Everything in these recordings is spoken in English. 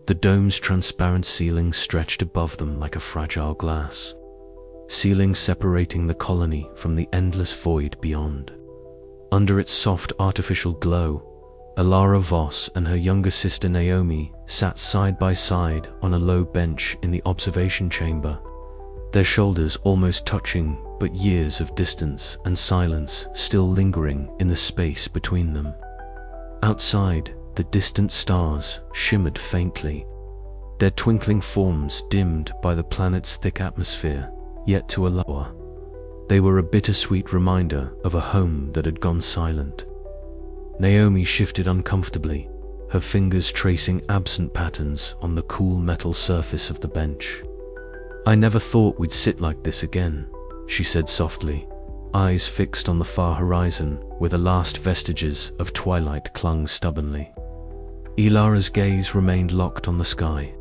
The dome's transparent ceiling stretched above them like a fragile glass, ceiling separating the colony from the endless void beyond. Under its soft artificial glow, Alara Voss and her younger sister Naomi sat side by side on a low bench in the observation chamber, their shoulders almost touching, but years of distance and silence still lingering in the space between them. Outside, the distant stars shimmered faintly, their twinkling forms dimmed by the planet's thick atmosphere, yet to Alara, they were a bittersweet reminder of a home that had gone silent. Naomi shifted uncomfortably, her fingers tracing absent patterns on the cool metal surface of the bench. "I never thought we'd sit like this again," she said softly, eyes fixed on the far horizon where the last vestiges of twilight clung stubbornly. Ilara's gaze remained locked on the sky.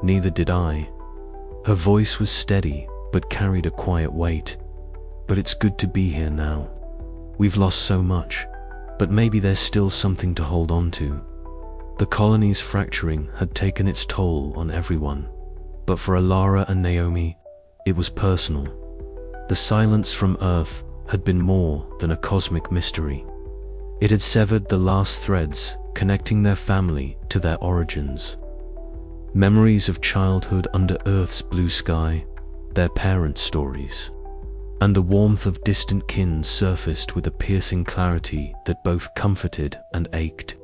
"Neither did I." Her voice was steady but carried a quiet weight. "But it's good to be here now. We've lost so much, but maybe there's still something to hold on to." The colony's fracturing had taken its toll on everyone, but for Alara and Naomi, it was personal. The silence from Earth had been more than a cosmic mystery. It had severed the last threads connecting their family to their origins. Memories of childhood under Earth's blue sky, their parents' stories, and the warmth of distant kin surfaced with a piercing clarity that both comforted and ached.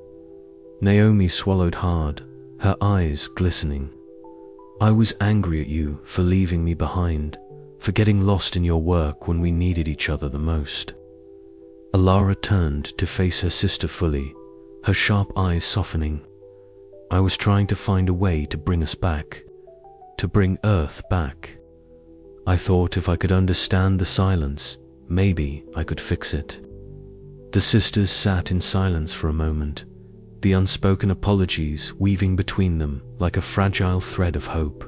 Naomi swallowed hard, her eyes glistening. "I was angry at you for leaving me behind, for getting lost in your work when we needed each other the most." Alara turned to face her sister fully, her sharp eyes softening. "I was trying to find a way to bring us back, to bring Earth back. I thought if I could understand the silence, maybe I could fix it." The sisters sat in silence for a moment, the unspoken apologies weaving between them like a fragile thread of hope.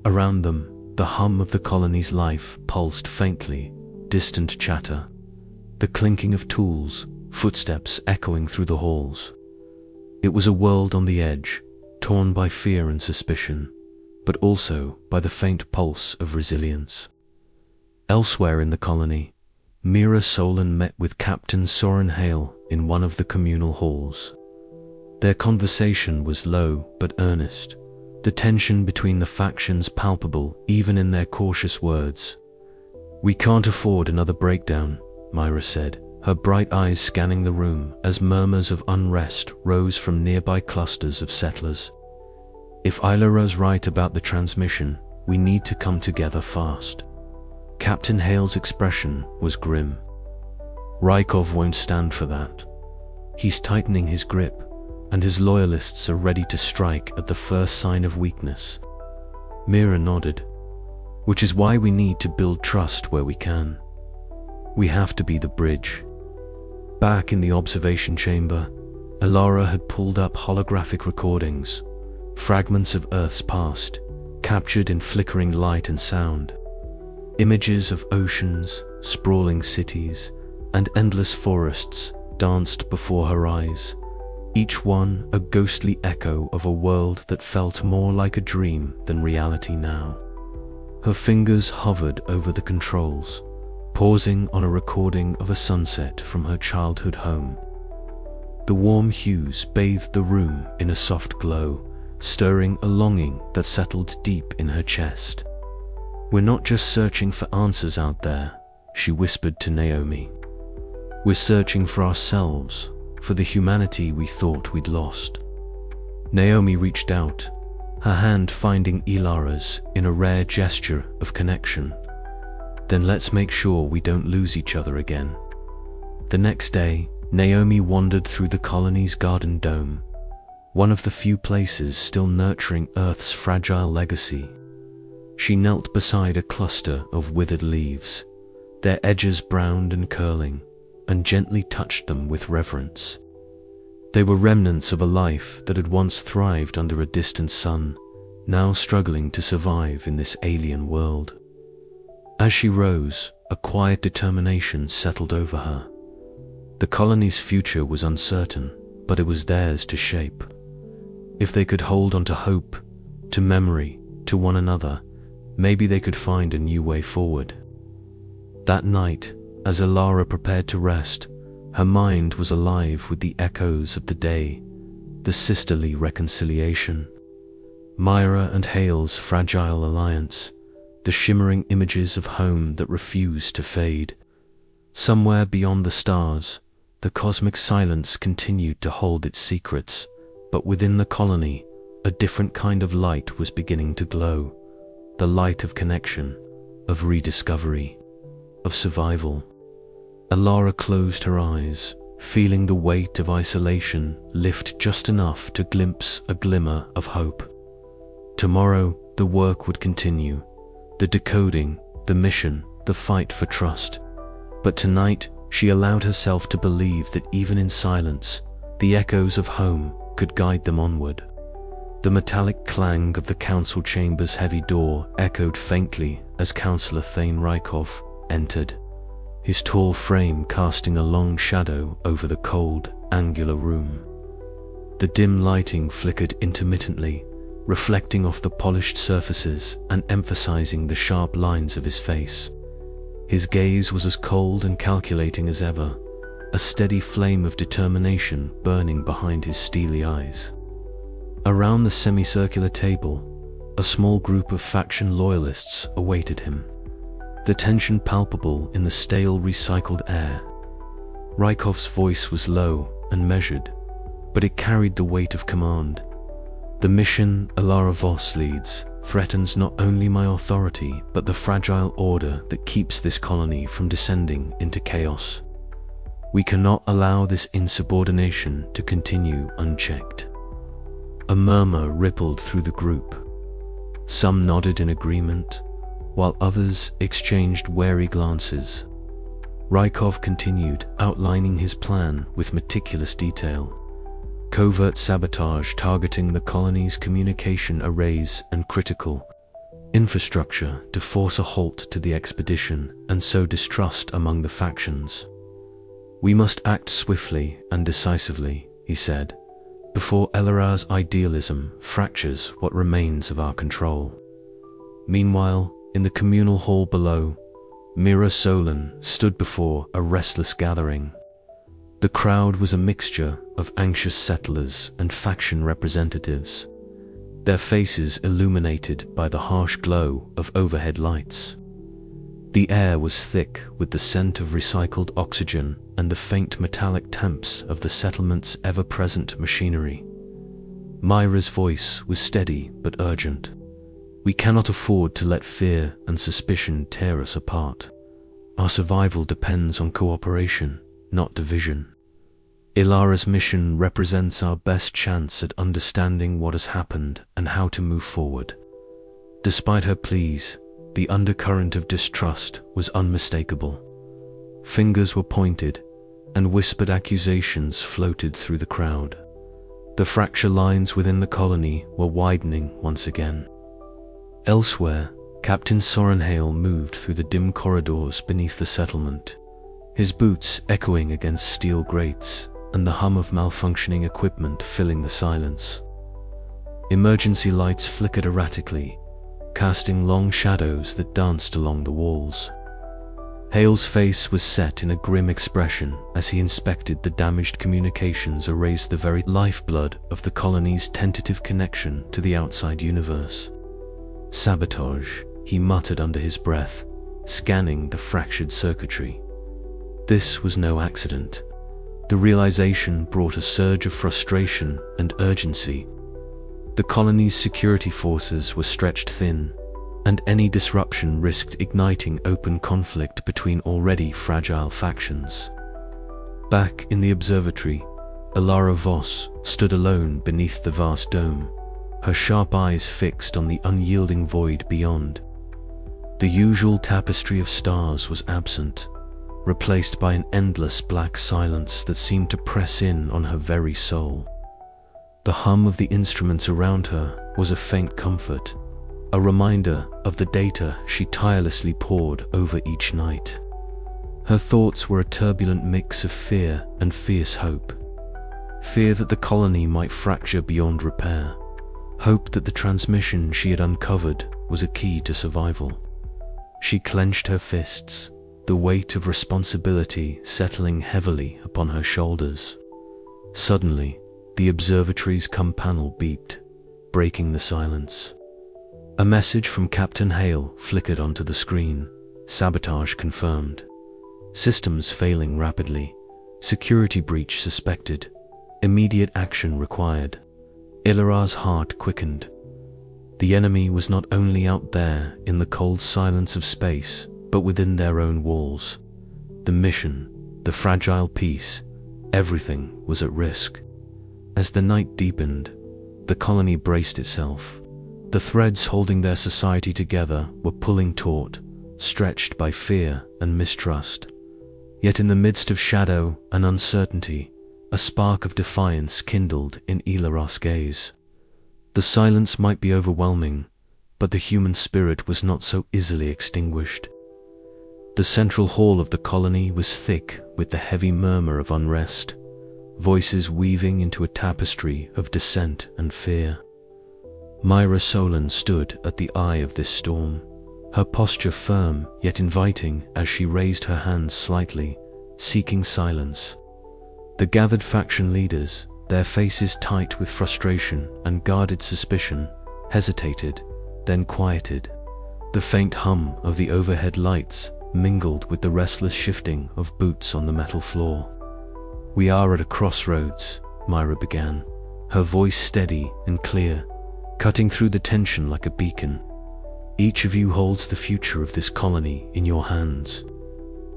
Around them, the hum of the colony's life pulsed faintly, distant chatter, the clinking of tools, footsteps echoing through the halls. It was a world on the edge, torn by fear and suspicion, but also by the faint pulse of resilience. Elsewhere in the colony, Mira Solon met with Captain Soren Hale in one of the communal halls. Their conversation was low but earnest, the tension between the factions palpable even in their cautious words. "We can't afford another breakdown," Mira said, her bright eyes scanning the room as murmurs of unrest rose from nearby clusters of settlers. "If Ilara's right about the transmission, we need to come together fast." Captain Hale's expression was grim. "Rykov won't stand for that. He's tightening his grip, and his loyalists are ready to strike at the first sign of weakness." Mira nodded. "Which is why we need to build trust where we can. We have to be the bridge." Back in the observation chamber, Alara had pulled up holographic recordings, fragments of Earth's past, captured in flickering light and sound. Images of oceans, sprawling cities, and endless forests danced before her eyes, each one a ghostly echo of a world that felt more like a dream than reality now. Her fingers hovered over the controls, pausing on a recording of a sunset from her childhood home. The warm hues bathed the room in a soft glow, stirring a longing that settled deep in her chest. "We're not just searching for answers out there," she whispered to Naomi. "We're searching for ourselves, for the humanity we thought we'd lost." Naomi reached out, her hand finding Ilara's in a rare gesture of connection. "Then let's make sure we don't lose each other again." The next day, Naomi wandered through the colony's garden dome, one of the few places still nurturing Earth's fragile legacy. She knelt beside a cluster of withered leaves, their edges browned and curling, and gently touched them with reverence. They were remnants of a life that had once thrived under a distant sun, now struggling to survive in this alien world. As she rose, a quiet determination settled over her. The colony's future was uncertain, but it was theirs to shape. If they could hold on to hope, to memory, to one another, maybe they could find a new way forward. That night, as Elara prepared to rest, her mind was alive with the echoes of the day, the sisterly reconciliation, Myra and Hale's fragile alliance, the shimmering images of home that refused to fade. Somewhere beyond the stars, the cosmic silence continued to hold its secrets, but within the colony, a different kind of light was beginning to glow, the light of connection, of rediscovery, of survival. Elara closed her eyes, feeling the weight of isolation lift just enough to glimpse a glimmer of hope. Tomorrow, the work would continue, the decoding, the mission, the fight for trust. But tonight, she allowed herself to believe that even in silence, the echoes of home could guide them onward. The metallic clang of the council chamber's heavy door echoed faintly as Councillor Thane Rykov entered, his tall frame casting a long shadow over the cold, angular room. The dim lighting flickered intermittently, reflecting off the polished surfaces and emphasizing the sharp lines of his face. His gaze was as cold and calculating as ever, a steady flame of determination burning behind his steely eyes. Around the semicircular table, a small group of faction loyalists awaited him, the tension palpable in the stale recycled air. Rykov's voice was low and measured, but it carried the weight of command. The mission Elara Voss leads threatens not only my authority, but the fragile order that keeps this colony from descending into chaos. We cannot allow this insubordination to continue unchecked. A murmur rippled through the group. Some nodded in agreement, while others exchanged wary glances. Rykov continued, outlining his plan with meticulous detail. Covert sabotage targeting the colony's communication arrays and critical infrastructure to force a halt to the expedition and sow distrust among the factions. We must act swiftly and decisively, he said, before Elara's idealism fractures what remains of our control. Meanwhile, in the communal hall below, Mira Solon stood before a restless gathering. The crowd was a mixture of anxious settlers and faction representatives, their faces illuminated by the harsh glow of overhead lights. The air was thick with the scent of recycled oxygen and the faint metallic temps of the settlement's ever-present machinery. Myra's voice was steady but urgent. We cannot afford to let fear and suspicion tear us apart. Our survival depends on cooperation, not division. Elara's mission represents our best chance at understanding what has happened and how to move forward. Despite her pleas, the undercurrent of distrust was unmistakable. Fingers were pointed, and whispered accusations floated through the crowd. The fracture lines within the colony were widening once again. Elsewhere, Captain Soren Hale moved through the dim corridors beneath the settlement, his boots echoing against steel grates and the hum of malfunctioning equipment filling the silence. Emergency lights flickered erratically, casting long shadows that danced along the walls. Hale's face was set in a grim expression as he inspected the damaged communications erased the very lifeblood of the colony's tentative connection to the outside universe. Sabotage, he muttered under his breath, scanning the fractured circuitry. This was no accident. The realization brought a surge of frustration and urgency. The colony's security forces were stretched thin, and any disruption risked igniting open conflict between already fragile factions. Back in the observatory, Elara Voss stood alone beneath the vast dome, her sharp eyes fixed on the unyielding void beyond. The usual tapestry of stars was absent, replaced by an endless black silence that seemed to press in on her very soul. The hum of the instruments around her was a faint comfort, a reminder of the data she tirelessly pored over each night. Her thoughts were a turbulent mix of fear and fierce hope. fear that the colony might fracture beyond repair, hope that the transmission she had uncovered was a key to survival. She clenched her fists, the weight of responsibility settling heavily upon her shoulders. Suddenly, the observatory's panel beeped, breaking the silence. A message from Captain Hale flickered onto the screen. Sabotage confirmed. Systems failing rapidly. Security breach suspected. Immediate action required. Ilara's heart quickened. The enemy was not only out there in the cold silence of space, but within their own walls. The mission, the fragile peace, everything was at risk. As the night deepened, the colony braced itself. The threads holding their society together were pulling taut, stretched by fear and mistrust. Yet in the midst of shadow and uncertainty, a spark of defiance kindled in Ilara's gaze. The silence might be overwhelming, but the human spirit was not so easily extinguished. The central hall of the colony was thick with the heavy murmur of unrest, voices weaving into a tapestry of dissent and fear. Myra Solon stood at the eye of this storm, her posture firm yet inviting as she raised her hands slightly, seeking silence. The gathered faction leaders, their faces tight with frustration and guarded suspicion, hesitated, then quieted. The faint hum of the overhead lights mingled with the restless shifting of boots on the metal floor. "We are at a crossroads," Myra began, her voice steady and clear, cutting through the tension like a beacon. "Each of you holds the future of this colony in your hands.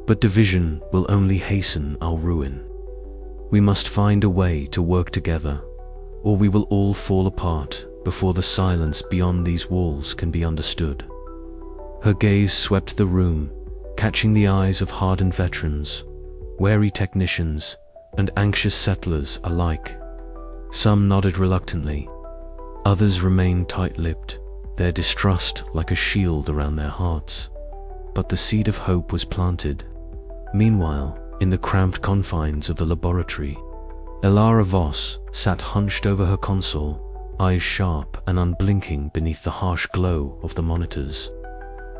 But division will only hasten our ruin. We must find a way to work together, or we will all fall apart before the silence beyond these walls can be understood." Her gaze swept the room, catching the eyes of hardened veterans, wary technicians, and anxious settlers alike. Some nodded reluctantly. Others remained tight-lipped, their distrust like a shield around their hearts. But the seed of hope was planted. Meanwhile, in the cramped confines of the laboratory, Ilara Voss sat hunched over her console, eyes sharp and unblinking beneath the harsh glow of the monitors.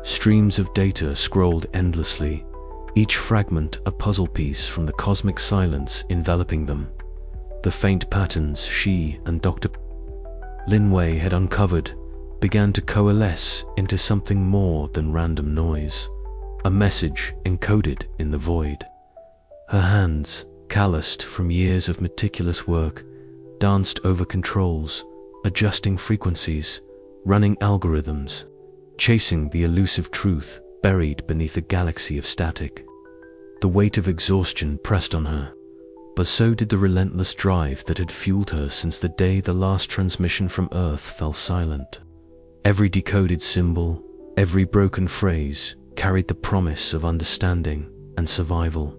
Streams of data scrolled endlessly, each fragment a puzzle piece from the cosmic silence enveloping them. The faint patterns she and Dr. Linway had uncovered began to coalesce into something more than random noise, a message encoded in the void. Her hands, calloused from years of meticulous work, danced over controls, adjusting frequencies, running algorithms, chasing the elusive truth buried beneath a galaxy of static. The weight of exhaustion pressed on her, but so did the relentless drive that had fueled her since the day the last transmission from Earth fell silent. Every decoded symbol, every broken phrase carried the promise of understanding and survival.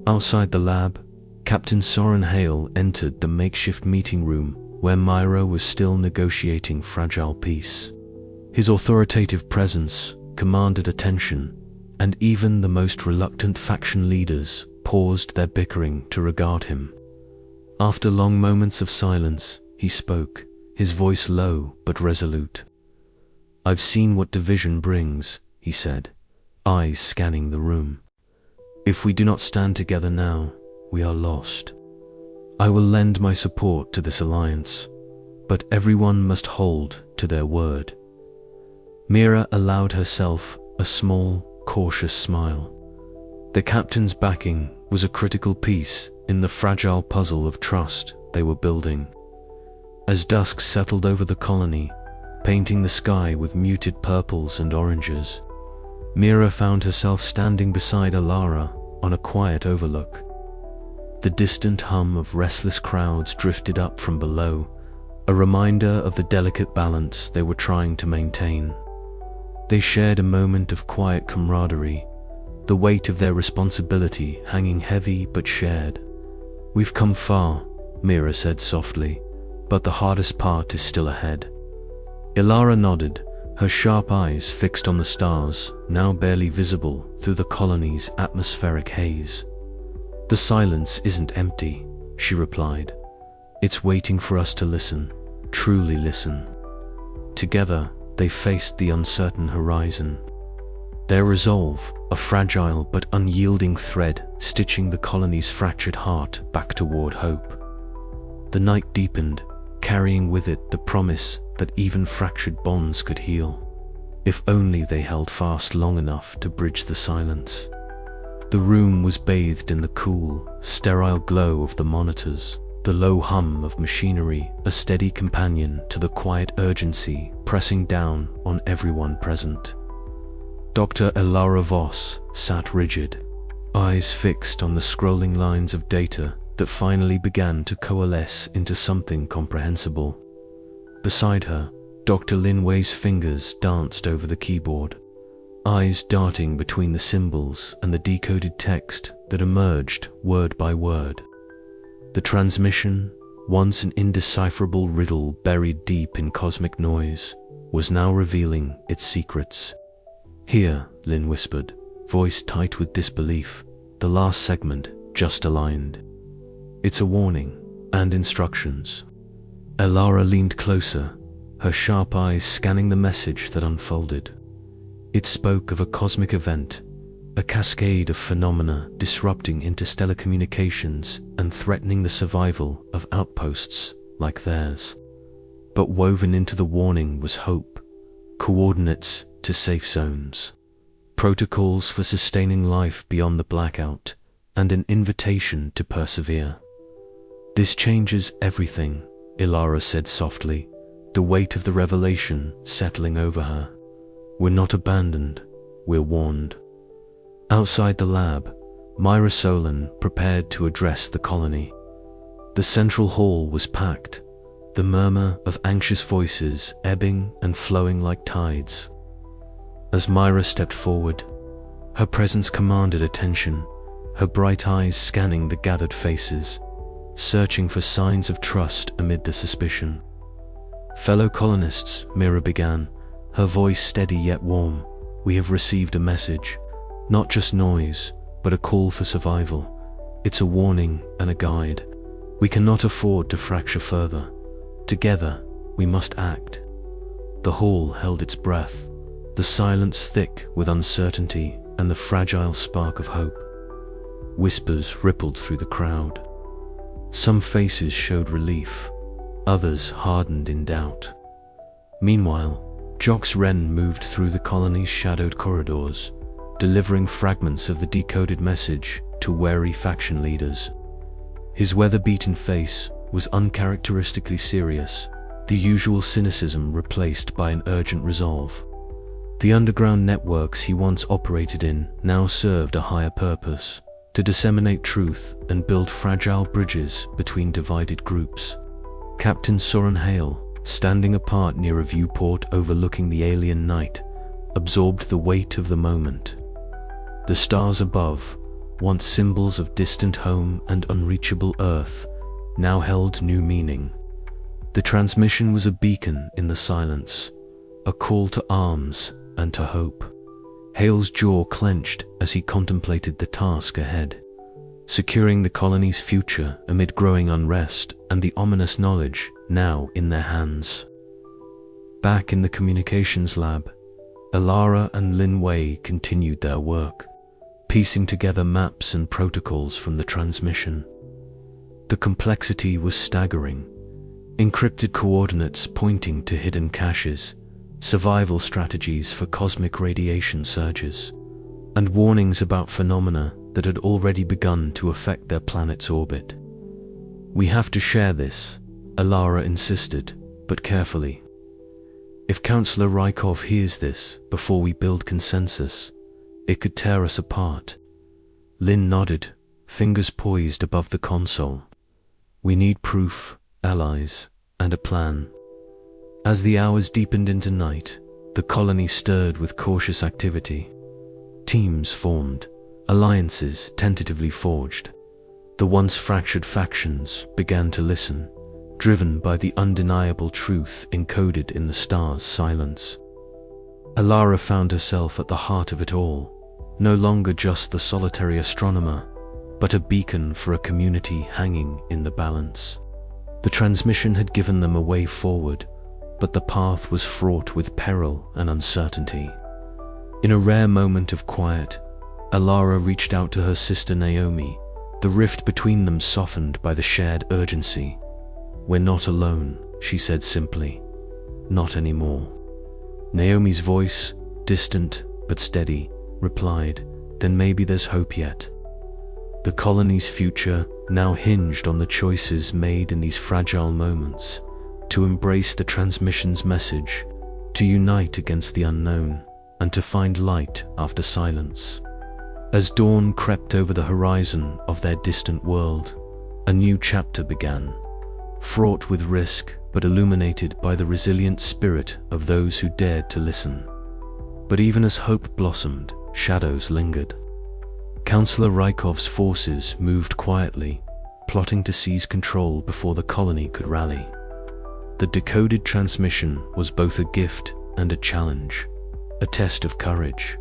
Outside the lab, Captain Soren Hale entered the makeshift meeting room where Myra was still negotiating fragile peace. His authoritative presence commanded attention, and even the most reluctant faction leaders paused their bickering to regard him. After long moments of silence, he spoke, his voice low but resolute. "I've seen what division brings," he said, eyes scanning the room. "If we do not stand together now, we are lost. I will lend my support to this alliance, but everyone must hold to their word." Mira allowed herself a small, cautious smile. The captain's backing was a critical piece in the fragile puzzle of trust they were building. As dusk settled over the colony, painting the sky with muted purples and oranges, Mira found herself standing beside Ilara on a quiet overlook. The distant hum of restless crowds drifted up from below, a reminder of the delicate balance they were trying to maintain. They shared a moment of quiet camaraderie, the weight of their responsibility hanging heavy but shared. "We've come far," Mira said softly, "but the hardest part is still ahead." Ilara nodded, her sharp eyes fixed on the stars, now barely visible through the colony's atmospheric haze. "The silence isn't empty," she replied, It's waiting for us to listen, truly listen. Together, they faced the uncertain horizon. Their resolve, a fragile but unyielding thread stitching the colony's fractured heart back toward hope. The night deepened, carrying with it the promise that even fractured bonds could heal, if only they held fast long enough to bridge the silence. The room was bathed in the cool, sterile glow of the monitors, the low hum of machinery, a steady companion to the quiet urgency pressing down on everyone present. Dr. Elara Voss sat rigid, eyes fixed on the scrolling lines of data that finally began to coalesce into something comprehensible. Beside her, Dr. Lin Wei's fingers danced over the keyboard, eyes darting between the symbols and the decoded text that emerged word by word. The transmission, once an indecipherable riddle buried deep in cosmic noise, was now revealing its secrets. "Here," Lin whispered, voice tight with disbelief, "the last segment just aligned. It's a warning and instructions." Elara leaned closer, her sharp eyes scanning the message that unfolded. It spoke of a cosmic event, a cascade of phenomena disrupting interstellar communications and threatening the survival of outposts like theirs. But woven into the warning was hope, coordinates to safe zones, protocols for sustaining life beyond the blackout, and an invitation to persevere. "This changes everything," Elara said softly, the weight of the revelation settling over her. "We're not abandoned, we're warned." Outside the lab, Myra Solon prepared to address the colony. The central hall was packed, the murmur of anxious voices ebbing and flowing like tides. As Myra stepped forward, her presence commanded attention, her bright eyes scanning the gathered faces, searching for signs of trust amid the suspicion. "Fellow colonists," Myra began, her voice steady yet warm, "we have received a message. Not just noise, but a call for survival. It's a warning and a guide. We cannot afford to fracture further. Together, we must act." The hall held its breath, the silence thick with uncertainty and the fragile spark of hope. Whispers rippled through the crowd. Some faces showed relief, others hardened in doubt. Meanwhile, Jox Wren moved through the colony's shadowed corridors, delivering fragments of the decoded message to wary faction leaders. His weather-beaten face was uncharacteristically serious, the usual cynicism replaced by an urgent resolve. The underground networks he once operated in now served a higher purpose: to disseminate truth and build fragile bridges between divided groups. Captain Soren Hale, standing apart near a viewport overlooking the alien night, absorbed the weight of the moment. The stars above, once symbols of distant home and unreachable Earth, now held new meaning. The transmission was a beacon in the silence, a call to arms and to hope. Hale's jaw clenched as he contemplated the task ahead, securing the colony's future amid growing unrest and the ominous knowledge now in their hands. Back in the communications lab, Elara and Lin Wei continued their work, piecing together maps and protocols from the transmission. The complexity was staggering: encrypted coordinates pointing to hidden caches, survival strategies for cosmic radiation surges, and warnings about phenomena that had already begun to affect their planet's orbit. "We have to share this," Elara insisted, but carefully. "If Councillor Rykov hears this before we build consensus, it could tear us apart." Lin nodded, fingers poised above the console. "We need proof, allies, and a plan." As the hours deepened into night, the colony stirred with cautious activity. Teams formed, alliances tentatively forged. The once fractured factions began to listen, driven by the undeniable truth encoded in the stars' silence. Elara found herself at the heart of it all, no longer just the solitary astronomer, but a beacon for a community hanging in the balance. The transmission had given them a way forward, but the path was fraught with peril and uncertainty. In a rare moment of quiet, Alara reached out to her sister Naomi, the rift between them softened by the shared urgency. "We're not alone," she said simply. "Not anymore." Naomi's voice, distant but steady, replied, "Then maybe there's hope yet." The colony's future now hinged on the choices made in these fragile moments, to embrace the transmission's message, to unite against the unknown, and to find light after silence. As dawn crept over the horizon of their distant world, a new chapter began, fraught with risk but illuminated by the resilient spirit of those who dared to listen. But even as hope blossomed, shadows lingered. Counselor Rykov's forces moved quietly, plotting to seize control before the colony could rally. The decoded transmission was both a gift and a challenge, a test of courage,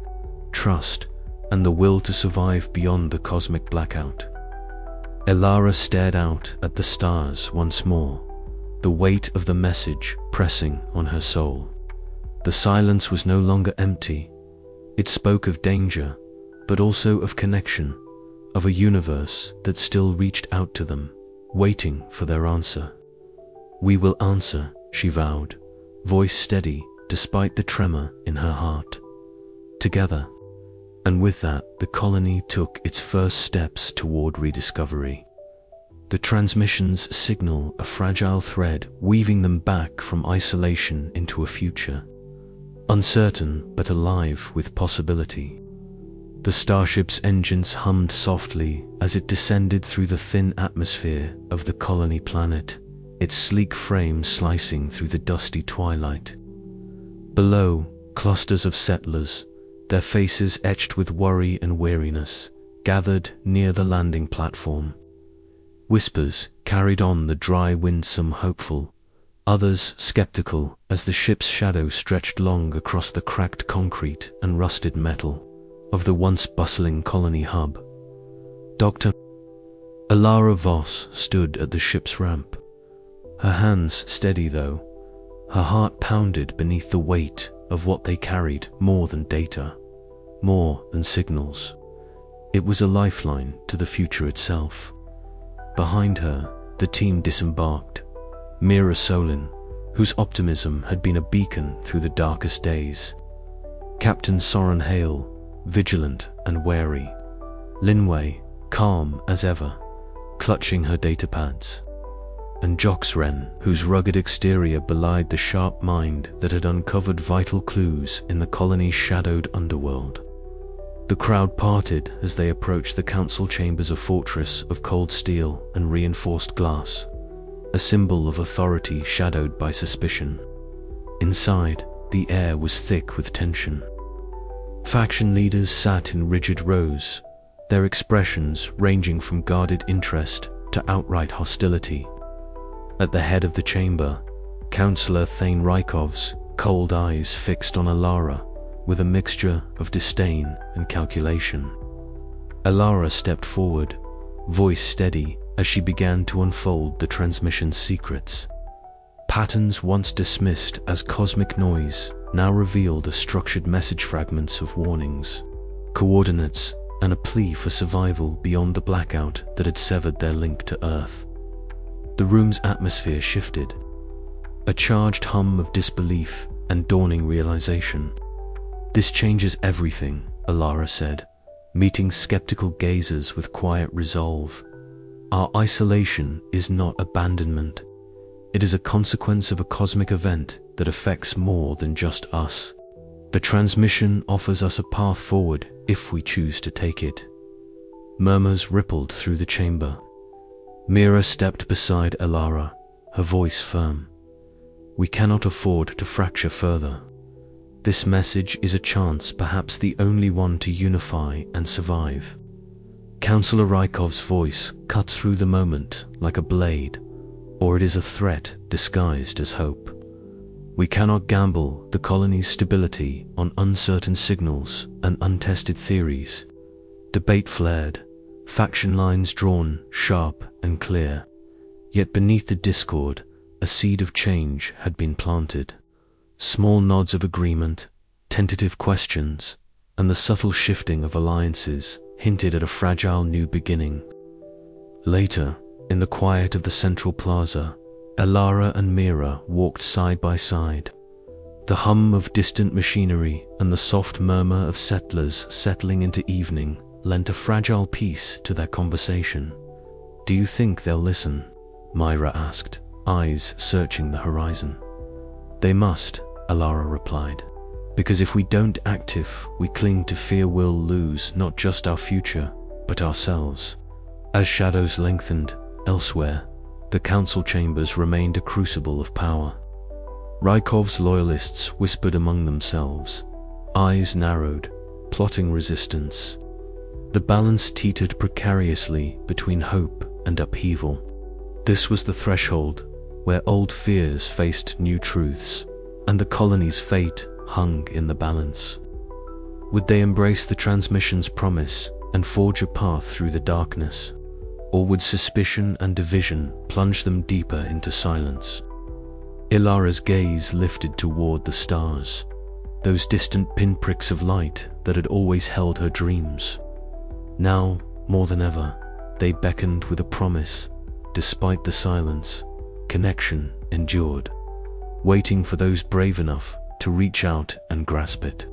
trust, and the will to survive beyond the cosmic blackout. Alara stared out at the stars once more, the weight of the message pressing on her soul. The silence was no longer empty. It spoke of danger, but also of connection, of a universe that still reached out to them, waiting for their answer. "We will answer," she vowed, voice steady despite the tremor in her heart. Together. And with that, the colony took its first steps toward rediscovery. The transmission's signal, a fragile thread, weaving them back from isolation into a future. Uncertain, but alive with possibility. The starship's engines hummed softly as it descended through the thin atmosphere of the colony planet, its sleek frame slicing through the dusty twilight. Below, clusters of settlers, their faces etched with worry and weariness, gathered near the landing platform. Whispers carried on the dry wind, some hopeful, others skeptical as the ship's shadow stretched long across the cracked concrete and rusted metal of the once bustling colony hub. Dr. Alara Voss stood at the ship's ramp. Her hands steady though, her heart pounded beneath the weight of what they carried, more than data, more than signals. It was a lifeline to the future itself. Behind her, the team disembarked. Mira Solin, whose optimism had been a beacon through the darkest days. Captain Soren Hale, vigilant and wary. Linway, calm as ever, clutching her datapads. And Jox Wren, whose rugged exterior belied the sharp mind that had uncovered vital clues in the colony's shadowed underworld. The crowd parted as they approached the council chambers, a fortress of cold steel and reinforced glass, a symbol of authority shadowed by suspicion. Inside, the air was thick with tension. Faction leaders sat in rigid rows, their expressions ranging from guarded interest to outright hostility. At the head of the chamber, Councillor Thane Rykov's cold eyes fixed on Alara with a mixture of disdain and calculation. Alara stepped forward, voice steady as she began to unfold the transmission's secrets. Patterns once dismissed as cosmic noise now revealed a structured message, fragments of warnings, coordinates, and a plea for survival beyond the blackout that had severed their link to Earth. The room's atmosphere shifted, a charged hum of disbelief and dawning realization. "This changes everything," Alara said, meeting skeptical gazers with quiet resolve. "Our isolation is not abandonment. It is a consequence of a cosmic event that affects more than just us. The transmission offers us a path forward if we choose to take it." Murmurs rippled through the chamber. Mira stepped beside Alara, her voice firm. "We cannot afford to fracture further. This message is a chance, perhaps the only one, to unify and survive." Councillor Rykov's voice cut through the moment like a blade, or it is a threat disguised as hope. "We cannot gamble the colony's stability on uncertain signals and untested theories." Debate flared, faction lines drawn sharp and clear. Yet beneath the discord, a seed of change had been planted. Small nods of agreement, tentative questions, and the subtle shifting of alliances hinted at a fragile new beginning. Later, in the quiet of the central plaza, Elara and Mira walked side by side. The hum of distant machinery and the soft murmur of settlers settling into evening lent a fragile peace to their conversation. "Do you think they'll listen?" Myra asked, eyes searching the horizon. "They must," Elara replied. "Because if we don't act, if we cling to fear, we'll lose not just our future, but ourselves." As shadows lengthened elsewhere, the council chambers remained a crucible of power. Rykov's loyalists whispered among themselves, eyes narrowed, plotting resistance. The balance teetered precariously between hope and upheaval. This was the threshold where old fears faced new truths, and the colony's fate hung in the balance. Would they embrace the transmission's promise and forge a path through the darkness, or would suspicion and division plunge them deeper into silence? Ilara's gaze lifted toward the stars, those distant pinpricks of light that had always held her dreams. Now, more than ever, they beckoned with a promise. Despite the silence, connection endured, waiting for those brave enough to reach out and grasp it.